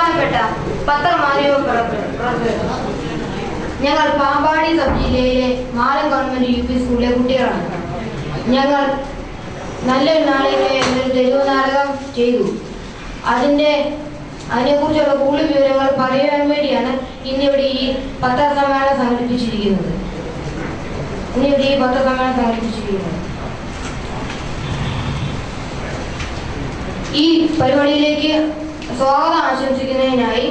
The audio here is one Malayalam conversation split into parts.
ബഹുമാനപ്പെട്ട പത്രമാധ്യമ പ്രവർത്തകർ, ഞങ്ങൾ പാമ്പാടി സബ് ജില്ലയിലെ മാലം ഗവൺമെന്റ് UP സ്കൂളിലെ കുട്ടികളാണ്. ഞങ്ങൾ നല്ലൊരു നാളേക്ക് എന്നൊരു തെരുവ് നാടകം ചെയ്തു. അതിനെക്കുറിച്ചുള്ള കൂടുതൽ വിവരങ്ങൾ പറയാൻ വേണ്ടിയാണ് ഇന്നിവിടെ ഈ പത്രസമ്മേളനം സംഘടിപ്പിച്ചിരിക്കുന്നത്. ഈ പരിപാടിയിലേക്ക് സ്വാഗതം ആശംസിക്കുന്നതിനായി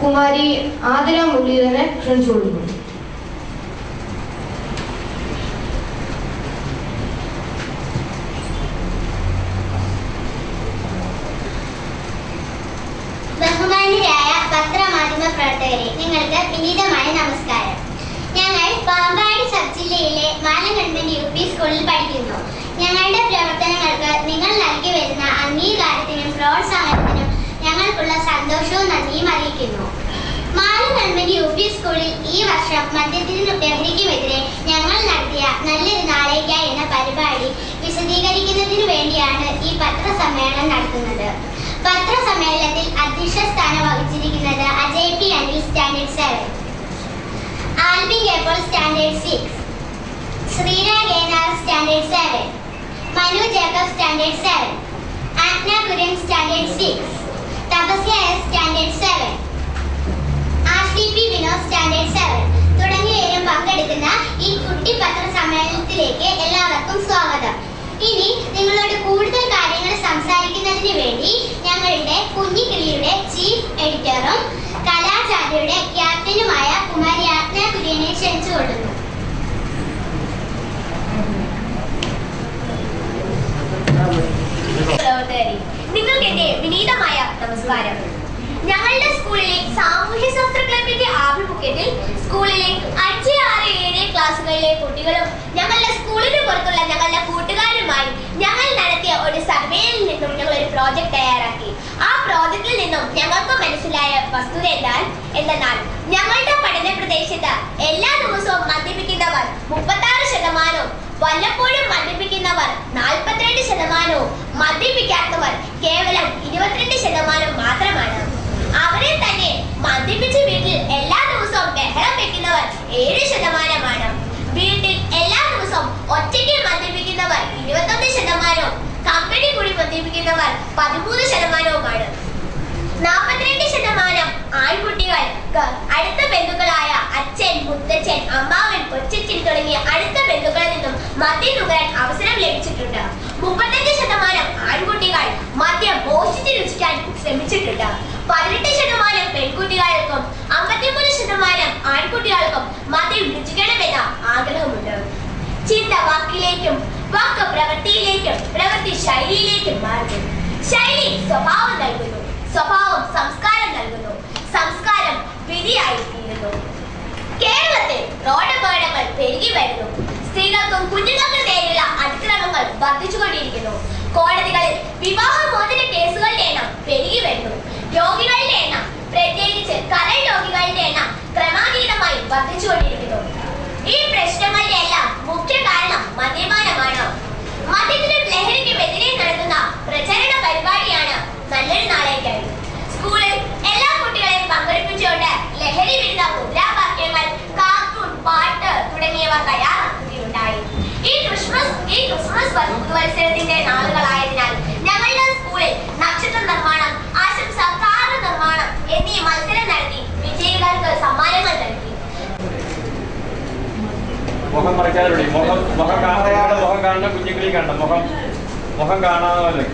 കുമാരി ആതിര മുരളീധരനെ ക്ഷണിച്ചുകൊള്ളുന്നു. ബഹുമാന്യരായ പത്രമാധ്യമ പ്രവർത്തകരെ, നിങ്ങൾക്ക് വിനീതമായ നമസ്കാരം. ഞങ്ങൾ പാമ്പാടി സബ് ജില്ലയിലെ മാലം ഗവൺമെന്റ് UP സ്കൂളിൽ പഠിക്കുന്നു. ഞങ്ങളുടെ പ്രവർത്തനങ്ങൾക്ക് നിങ്ങൾ നൽകി വരുന്ന അംഗീകാരത്തിനും പ്രോത്സാഹനത്തിനും ഞങ്ങൾക്കുള്ള സന്തോഷവും നന്ദിയും അറിയിക്കുന്നു. മാലം ഗവൺമെന്റ് UP സ്കൂളിൽ ഈ വർഷം മദ്യത്തിനും ലഹരിക്കുമെതിരെ ഞങ്ങൾ നടത്തിയ നല്ലൊരു നാളേക്കായി എന്ന പരിപാടി വിശദീകരിക്കുന്നതിനു വേണ്ടിയാണ് ഈ പത്രസമ്മേളനം നടത്തുന്നത്. പത്രസമ്മേളനത്തിൽ അധ്യക്ഷ സ്ഥാനം വഹിച്ചിരിക്കുന്നത് അജയ് P. അനിൽ സ്റ്റാൻഡേർഡ് 7, ആൽബിൻ കേപ്പോൾ standard 6, Sreerag ANR standard 7, Manu Jacob standard 7, Agna Kurian standard 6, Tapasya S standard 7, RCP Vinod standard 7 തുടങ്ങിയവരും പങ്കെടുക്കുന്ന ഈ കുട്ടി പത്രസമ്മേളനത്തിലേക്ക് എല്ലാവർക്കും സ്വാഗതം. ഇനി നിങ്ങളോട് കൂടുതൽ കാര്യങ്ങൾ സംസാരിക്കുന്നതിന് വേണ്ടി ഞങ്ങളുടെ കുഞ്ഞിക്കിളിയുടെ ചീഫ് എഡിറ്ററും കലാചാര്യയുടെ ക്യാപ്റ്റനുമായ കുമാരി ആഗ്ന കുര്യനെ ക്ഷണിച്ചുകൊള്ളുന്നു. നിങ്ങൾക്ക് എന്റെ വിനീതമായ നമസ്കാരം. ഞങ്ങളുടെ സ്കൂളിലെ സാമൂഹ്യശാസ്ത്ര ക്ലബിന്റെ ആഭിമുഖ്യത്തിൽ സ്കൂളിലെ 5, 6, 7 ക്ലാസ്സുകളിലെ കുട്ടികളും ഞങ്ങളുടെ സ്കൂളിന് പുറത്തുള്ള ഞങ്ങളുടെ കൂട്ടുകാരുമായി ഞങ്ങൾ നടത്തിയ ഒരു സർവേയിൽ നിന്നും ഞങ്ങൾ ഒരു പ്രോജക്റ്റ് തയ്യാറാക്കി. ആ പ്രോജക്റ്റിൽ നിന്നും ഞങ്ങൾക്ക് മനസ്സിലായ വസ്തുത എന്തെന്നാൽ ഞങ്ങളുടെ പഠന പ്രദേശത്ത് എല്ലാ ദിവസവും മദ്യപിക്കുന്നവർ 36%, വല്ലപ്പോഴും മദ്യപിക്കുന്നവർ 42%, മദ്യപിക്കാത്തവർ കേവലം 22% മാത്രമാണ്. അവരെ തന്നെ മദ്യപിച്ച് വീട്ടിൽ എല്ലാ ദിവസവും ബഹളം വെക്കുന്നവർ 7%, വീട്ടിൽ എല്ലാ ദിവസവും ഒറ്റയ്ക്ക് മദ്യപിക്കുന്നവർ 21%, കമ്പനി കൂടി മദ്യപിക്കുന്നവർ 13%. 42% ആൺകുട്ടികൾക്ക് അടുത്ത ബന്ധുക്കളായ അച്ഛൻ, മുത്തച്ഛൻ, അമ്മാവൻ, കൊച്ചച്ഛൻ തുടങ്ങിയ അടുത്ത ബന്ധുക്കളിൽ നിന്നും മദ്യം നുകരാൻ അവസരം ലഭിച്ചിട്ടുണ്ട്. 35% ആൺകുട്ടികൾ മദ്യം മോഷ്ടിച്ച് രുചിക്കാൻ ശ്രമിച്ചിട്ടുണ്ട്. 18% പെൺകുട്ടികൾക്കും 53% ആൺകുട്ടികൾക്കും മദ്യം രുചിക്കണമെന്ന ആഗ്രഹമുണ്ട്. ചിന്ത വാക്കിലേക്കും വാക്ക് പ്രവൃത്തിയിലേക്കും പ്രവൃത്തി ശൈലിയിലേക്കും മാറുന്നു. ശൈലി സ്വഭാവം നൽകുന്നു, സ്വഭാവം സംസ്കാരം നൽകുന്നു, സംസ്കാരം വിധിയായി തീരുന്നു. കേരളത്തിൽ റോഡപകടങ്ങൾ പെരുകി വരുന്നു. സ്ത്രീകൾക്കും കുഞ്ഞുങ്ങൾക്കും നേരെയുള്ള അതിക്രമങ്ങൾ വർദ്ധിച്ചുകൊണ്ടിരിക്കുന്നു. കോടതികളിൽ വിവാഹമോചന കേസുകളുടെ എണ്ണം പെരുകി വരുന്നു. രോഗികളുടെ എണ്ണം, പ്രത്യേകിച്ച് കരൾ രോഗികളുടെ എണ്ണം ക്രമാതീതമായി വർദ്ധിച്ചുകൊണ്ടിരിക്കുന്നു. ഈ പ്രശ്നങ്ങളുടെ എല്ലാം മുഖ്യ കാരണം മദ്യപാനമാണ്. മദ്യത്തിനും ലഹരിക്കുമെതിരെ നടത്തുന്ന പ്രചരണ പരിപാടിയാണ് നല്ലൊരു നാളേക്കായി. സ്കൂളിൽ എല്ലാ കുട്ടികളെയും പങ്കെടുപ്പിച്ചുകൊണ്ട് ലഹരി വിരുദ്ധ മുദ്രാവാക്യങ്ങൾ, കാർട്ടൂൺ, പാട്ട് തുടങ്ങിയവ തയ്യാറാക്കുകയുണ്ടായി. ഈ ക്രിസ്മസ് പുതുവത്സരത്തിന്റെ നാളുകളായതിനാൽ ഞങ്ങളുടെ സ്കൂളിൽ നക്ഷത്ര നിർമ്മാണം, ആശംസ കാർഡ് നിർമ്മാണം എന്നീ മത്സരം നടത്തി വിജയികൾക്ക് സമ്മാനങ്ങൾ നൽകി. മുഖം മറിക്കാതെ മുഖം കാണുന്ന കുഞ്ഞുങ്ങളി കണ്ട മുഖം കാണാതെ